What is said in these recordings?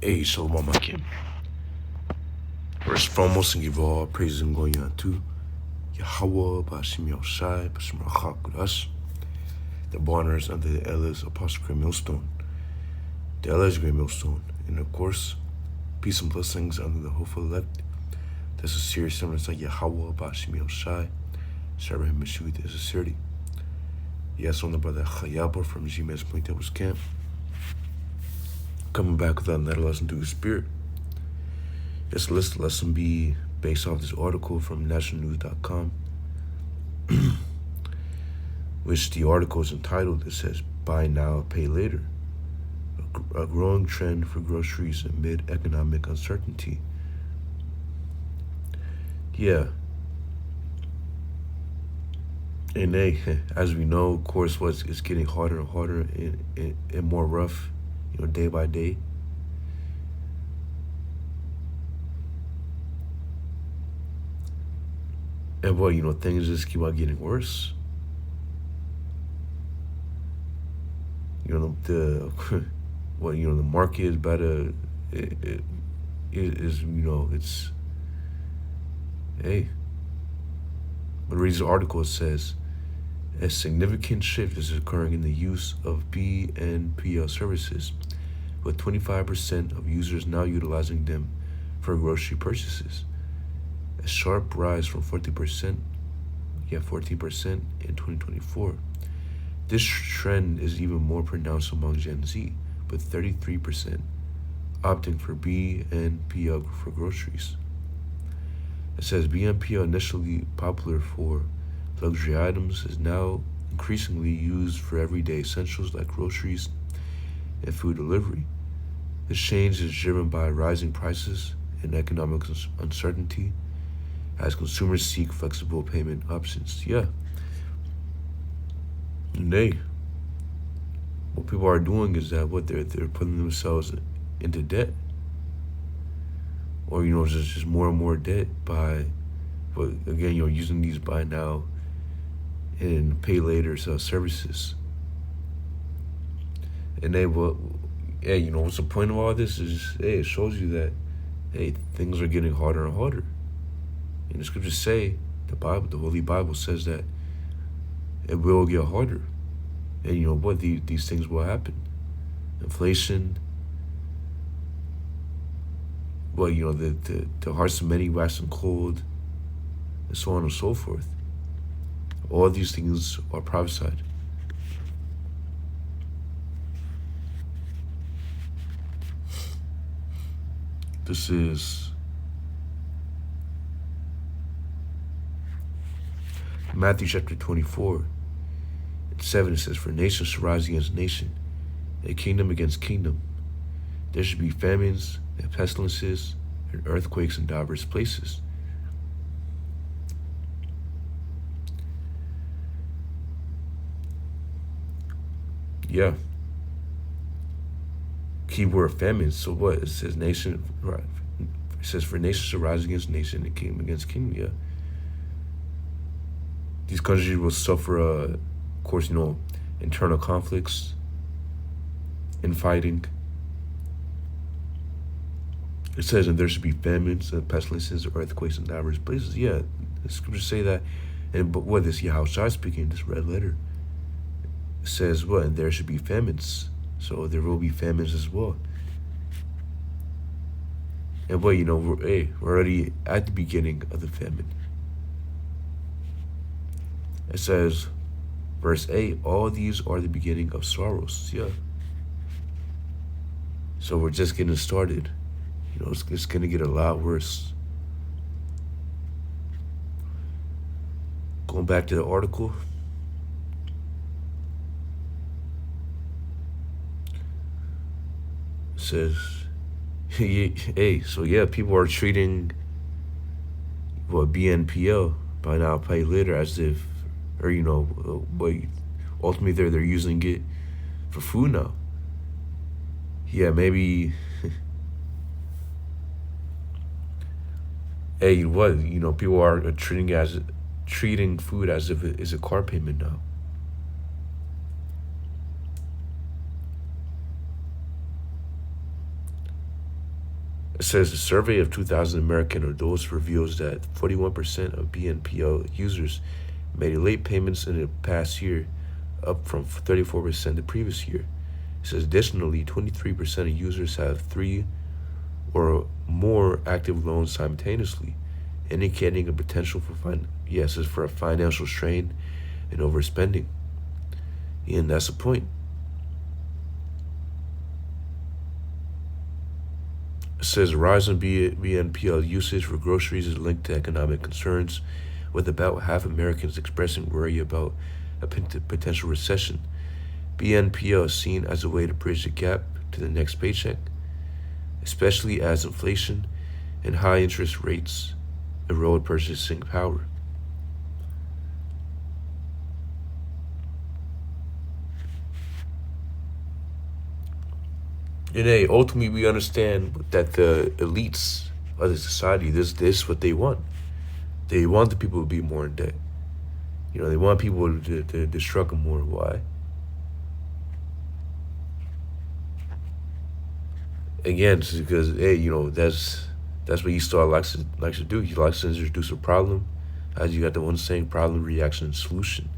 Hey, Shalom Akim. First and foremost, and give all praises and glory unto Yahweh, Bashim Yoshai, Bashim Rachak with us. The barners under the Ella's Apostle Great Millstone, the Ella's Great Millstone, and of course, peace and blessings under the hopeful elect. This is a serious sermon like Yahweh, Bashim Yoshai, serving him Meshua as a sincerity. Yes, on the brother Chayabah from G-Man's Point Devil's Camp, coming back with another lesson through the Spirit. This lesson be based off this article from nationalnews.com, which the article is entitled, it says, Buy Now, Pay Later, a growing trend for groceries amid economic uncertainty. Yeah. And as we know, of course, it's getting harder and harder and more rough, day by day. And things just keep on getting worse. The market is better. It's hey. But reads the article, it says, a significant shift is occurring in the use of BNPL services, with 25% of users now utilizing them for grocery purchases. A sharp rise from 14% in 2024. This trend is even more pronounced among Gen Z, with 33% opting for BNPL for groceries. It says BNPL, initially popular for luxury items, is now increasingly used for everyday essentials like groceries and food delivery. This change is driven by rising prices and economic uncertainty as consumers seek flexible payment options. And what people are doing is that they're putting themselves into debt, or just more and more debt by, but again, using these buy now and pay later services. And what's the point of all this is, it shows you that, things are getting harder and harder. And the scriptures say, the Holy Bible says that it will get harder. And these things will happen. Inflation, the hearts of many waxing cold, and so on and so forth. All these things are prophesied. This is Matthew chapter 24, 7. It says, For nation shall rise against nation, and kingdom against kingdom. There should be famines and pestilences and earthquakes in diverse places. Keyword famine. So what? It says nation, right? It says for nation shall rise against nation and kingdom against kingdom. These countries will suffer, of course, internal conflicts, infighting. It says, and there should be famines, pestilences, earthquakes in diverse places. The scriptures say that. But what this Yahushua speaking, this red letter, it says what? And there should be famines. So there will be famines as well. And we're already at the beginning of the famine. It says, verse 8, all these are the beginning of sorrows. So we're just getting started. It's going to get a lot worse. Going back to the article. It says, people are treating BNPL, buy now, pay later, as if, or ultimately they're using it for food now. Maybe. People are treating food as if it is a car payment now. It says a survey of 2,000 American adults reveals that 41% of BNPL users made late payments in the past year, up from 34% the previous year. It says additionally, 23% of users have three or more active loans simultaneously, indicating a potential for yes, it's for a financial strain and overspending. And that's the point. It says rise in BNPL usage for groceries is linked to economic concerns, with about half Americans expressing worry about a potential recession. BNPL is seen as a way to bridge the gap to the next paycheck, especially as inflation and high interest rates erode purchasing power. And ultimately, we understand that the elites of the society, this is what they want. They want the people to be more in debt. They want people to struggle more. Why? Again, it's because that's what Esau likes to do. He likes to introduce a problem, as you got the one saying, problem, reaction, and solution.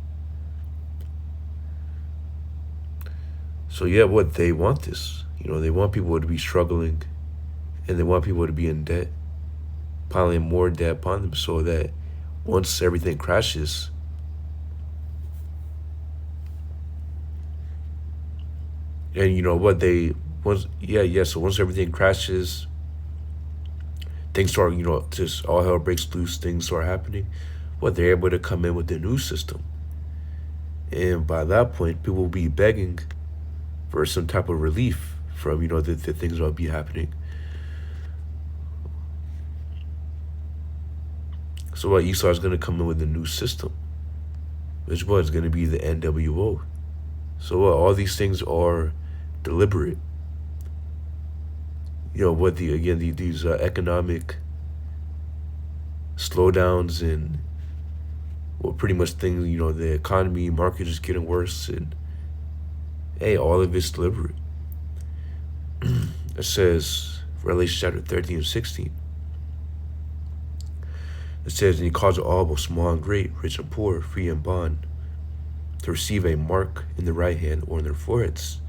So yeah, what they want this. They want people to be struggling, and they want people to be in debt, piling more debt upon them, so that once everything crashes, and you know what they once yeah, so once everything crashes, things start, just all hell breaks loose, things start happening. What they're able to come in with the new system, and by that point, people will be begging for some type of relief from the things that will be happening. So what Esau is going to come in with a new system, which was going to be the NWO. So all these things are deliberate. What these economic slowdowns and pretty much things. The economy market is getting worse, and all of it's deliberate. It says Revelation chapter 13 and 16. It says, and he caused all, both small and great, rich and poor, free and bond, to receive a mark in the right hand or in their foreheads.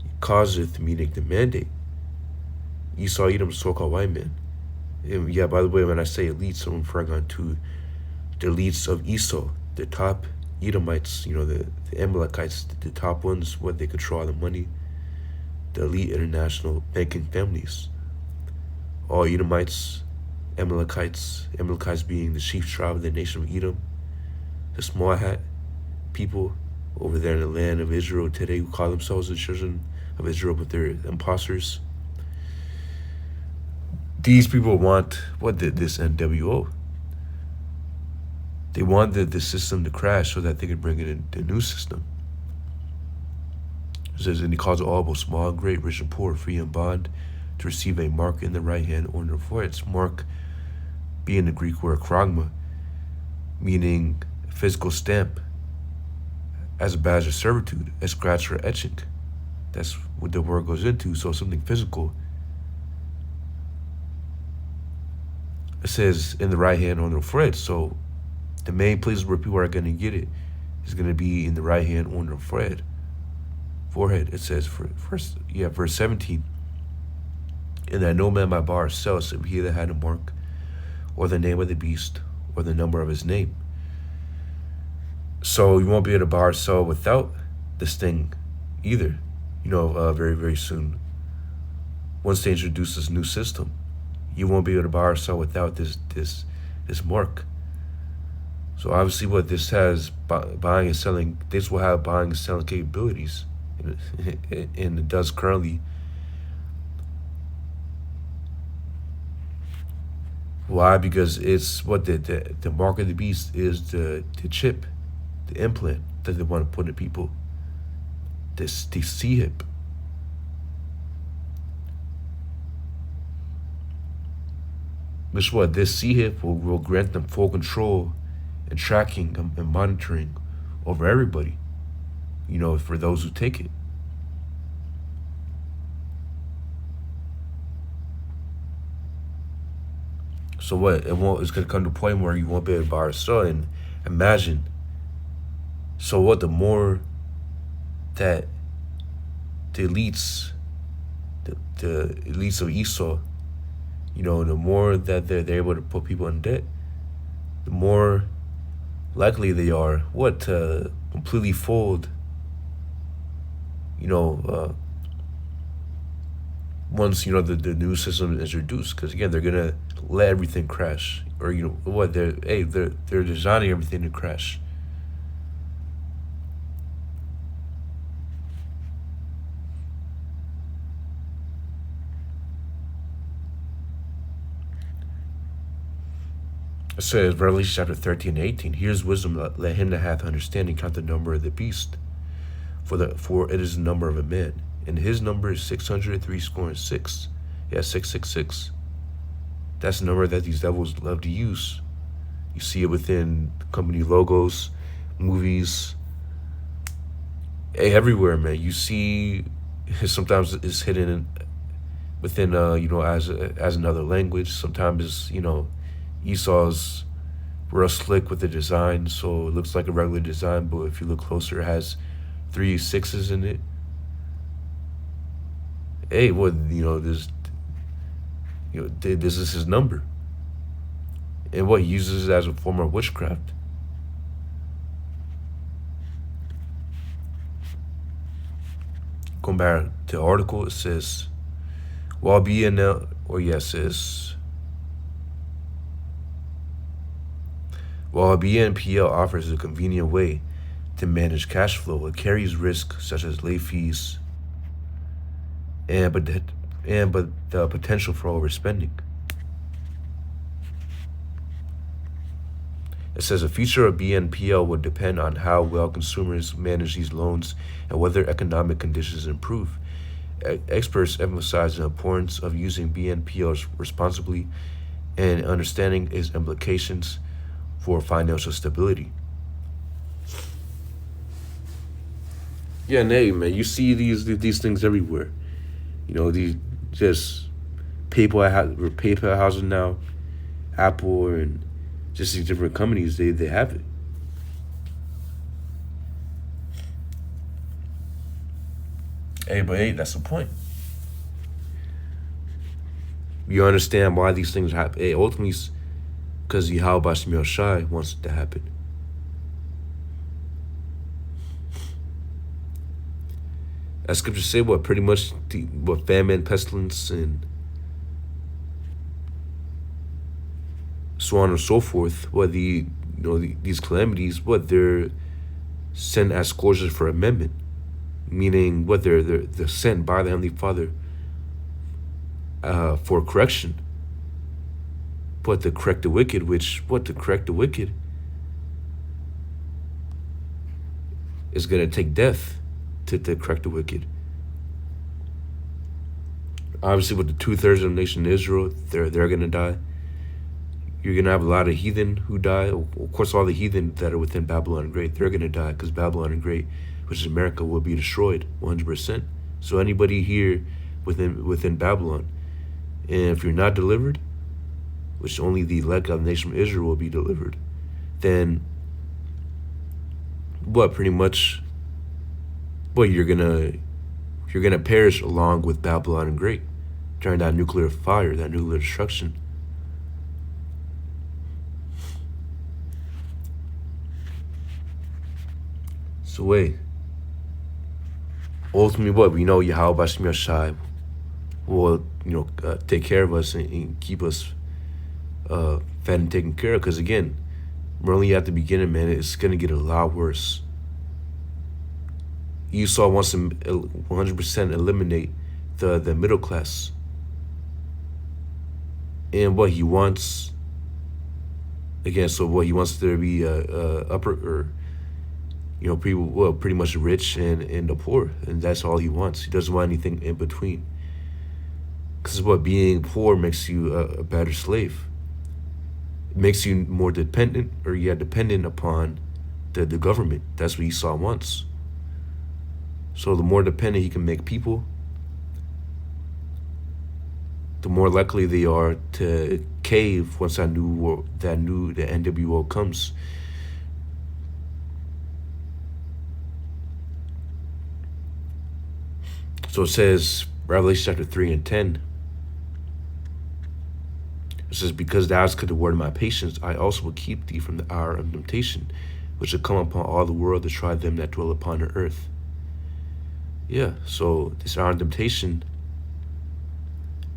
He causeth, meaning the mandate. Esau, Edom, so-called white man. And yeah, by the way, when I say elites, I'm referring on to the elites of Esau, the top Edomites, the Amalekites, the top ones, what they control all the money, the elite international banking families. All Edomites, Amalekites being the chief tribe of the nation of Edom, the small hat people over there in the land of Israel today who call themselves the children of Israel, but they're imposters. These people want this NWO. They want the system to crash so that they can bring in the new system. It says, and he calls all, both small and great, rich and poor, free and bond, to receive a mark in the right hand or in their foreheads. Mark being the Greek word chrogma, meaning physical stamp, as a badge of servitude, a scratch or etching. That's what the word goes into, so something physical. It says in the right hand or in the forehead, so the main places where people are going to get it is going to be in the right hand or in the forehead. It says, verse 17, and that no man by bar sell, except he that had a mark, or the name of the beast, or the number of his name. So you won't be able to buy or sell without this thing either, very, very soon. Once they introduce this new system, you won't be able to buy or sell without this mark. So obviously what this has, buying and selling, this will have buying and selling capabilities. And it does currently. Why? Because it's what the mark of the beast is, the chip, the implant that they want to put in people. The C-hip. Which what? This C-hip will grant them full control and tracking and monitoring over everybody, for those who take it. So what? It won't. It's gonna come to a point where you won't be able to buy or sell. And imagine. So what? The more that the elites, the elites of Esau, the more that they're able to put people in debt, the more likely they are what to completely fold. You know, once the new system is introduced, because again they're gonna let everything crash, or what they're designing everything to crash. It says Revelation chapter 13:18. Here's wisdom, let him that hath understanding count the number of the beast, for it is the number of a man, and his number is 603 score and six. Yeah, 666. That's the number that these devils love to use. You see it within company logos, movies, everywhere, man. You see, sometimes it's hidden within, as another language. Sometimes it's, Esau's real slick with the design, so it looks like a regular design, but if you look closer, it has 3 6s in it. Hey, this is his number, and what he uses it as a form of witchcraft. Going back to the article, it says, while BNL, or yes, it says, while BNPL offers a convenient way to manage cash flow, it carries risks such as late fees but the potential for overspending. It says a future of BNPL would depend on how well consumers manage these loans and whether economic conditions improve. Experts emphasize the importance of using BNPLs responsibly and understanding its implications for financial stability. Yeah, Nate, man, you see these things everywhere. These just PayPal houses now, Apple, and just these different companies. They have it. Hey, but hey, that's the point. You understand why these things happen. Hey, ultimately, because Yahweh Shemel Shai wants it to happen. As scriptures say, what pretty much what famine, pestilence, and so on and so forth. What these calamities, what they're sent as scourges for amendment, meaning what they're sent by the Heavenly Father for correction. But to correct the wicked, to correct the wicked is going to take death to correct the wicked. Obviously, with the 2/3 of the nation of Israel, they're going to die. You're going to have a lot of heathen who die. Of course, all the heathen that are within Babylon the Great, they're going to die because Babylon the Great, which is America, will be destroyed 100%. So anybody here within Babylon, and if you're not delivered, which only the elect of the nation of Israel will be delivered, then pretty much you're gonna perish along with Babylon the Great during that nuclear fire, that nuclear destruction. So wait, ultimately, we know Yahweh Bashim Yashai will take care of us and keep us fed and taken care of. Because again, we're only at the beginning, man. It's gonna get a lot worse. Esau wants to 100% eliminate the middle class, and what he wants again. So what he wants there to be upper or people pretty much rich and the poor, and that's all he wants. He doesn't want anything in between. Because being poor makes you a better slave. It makes you more dependent, dependent upon the government. That's what Esau wants. So the more dependent he can make people, the more likely they are to cave once the NWO comes. So it says, Revelation chapter 3 and 10. It says, because thou hast kept the word of my patience, I also will keep thee from the hour of temptation, which shall come upon all the world to try them that dwell upon the earth. Yeah, so this hour of temptation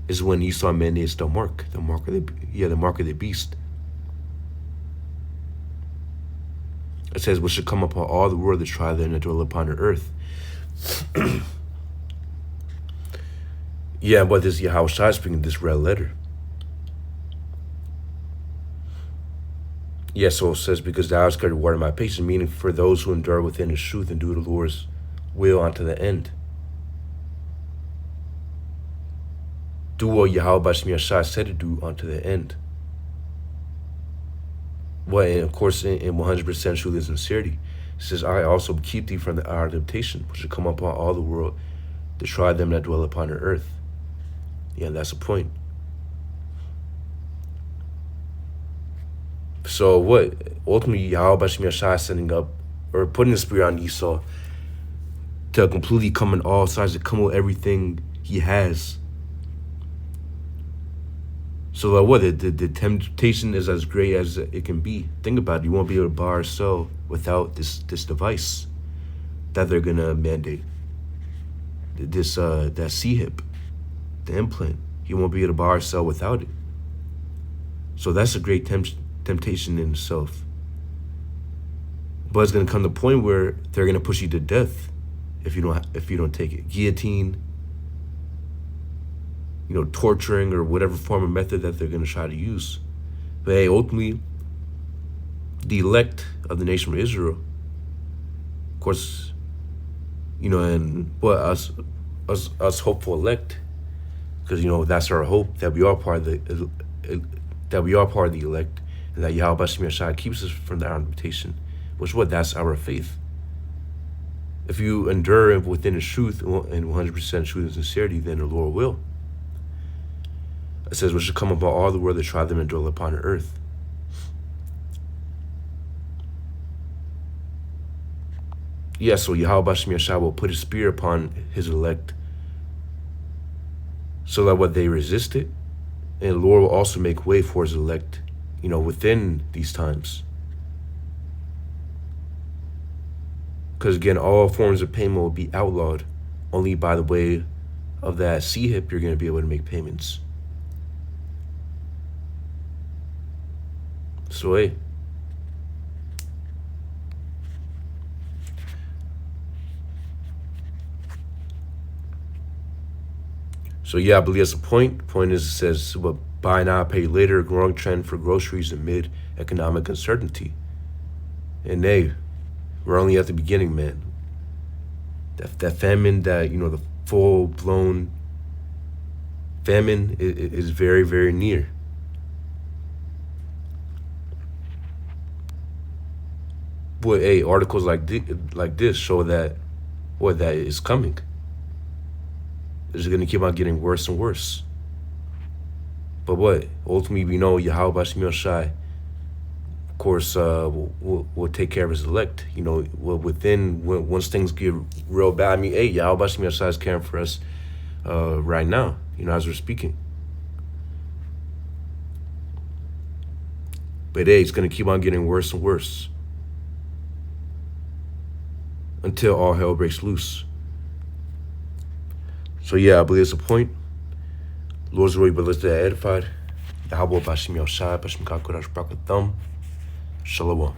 is when Esau mandates the mark of the beast. It says, which shall come upon all the world to try them that dwell upon the earth. Yeah, but this Yahweh Shai speaking this red letter. Yeah, so it says, because thou hast kept the word of my patience, meaning for those who endure within the truth and do the Lord's will unto the end. Do what Yahweh Bashmi Shai said to do unto the end. Well, and of course, in 100% truth and sincerity, it says, I also keep thee from the hour of temptation, which shall come upon all the world to try them that dwell upon the earth. Yeah, that's the point. So what? Ultimately, Yahweh Bashmi Shai setting up or putting the spirit on Esau to completely come on all sides, to come with everything he has. So what? The temptation is as great as it can be. Think about it. You won't be able to buy or sell without this device that they're gonna mandate. This that C-hip, the implant. You won't be able to buy or sell without it. So that's a great temptation in itself. But it's gonna come to a point where they're gonna push you to death if you don't take it. Guillotine, torturing or whatever form of method that they're gonna try to use. But hey, ultimately, the elect of the nation of Israel, of course, and what us hopeful elect, because that's our hope, that we are part of the elect, and that Yahweh Bashmi Shai keeps us from the hour of temptation, which that's our faith. If you endure within the truth and 100% truth and sincerity, then the Lord will. It says, which shall come upon all the world to try them and dwell upon the earth. Yeah, so Yahweh Bashmi Shai will put his spirit upon his elect so that they resist it, and the Lord will also make way for his elect, within these times. Because again, all forms of payment will be outlawed. Only by the way of that C-hip, you're going to be able to make payments. So hey. So yeah, I believe that's the point. The point is, it says, buy now, pay later, a growing trend for groceries amid economic uncertainty. And hey, we're only at the beginning, man. That famine, the full-blown famine is very, very near. But hey, articles like this show that that is coming. It's going to keep on getting worse and worse. But ultimately, we know Yahweh Bashmi Shai, of course, will take care of his elect. Once things get real bad, I mean, hey, Yahweh Bashmi Shai is caring for us right now, as we're speaking. But hey, it's going to keep on getting worse and worse until all hell breaks loose. So yeah, I believe it's a point. Lord's will be blessed and edified. Yahweh Bashmi Shai, Bashmi Kakurash Brakatham. Shalom.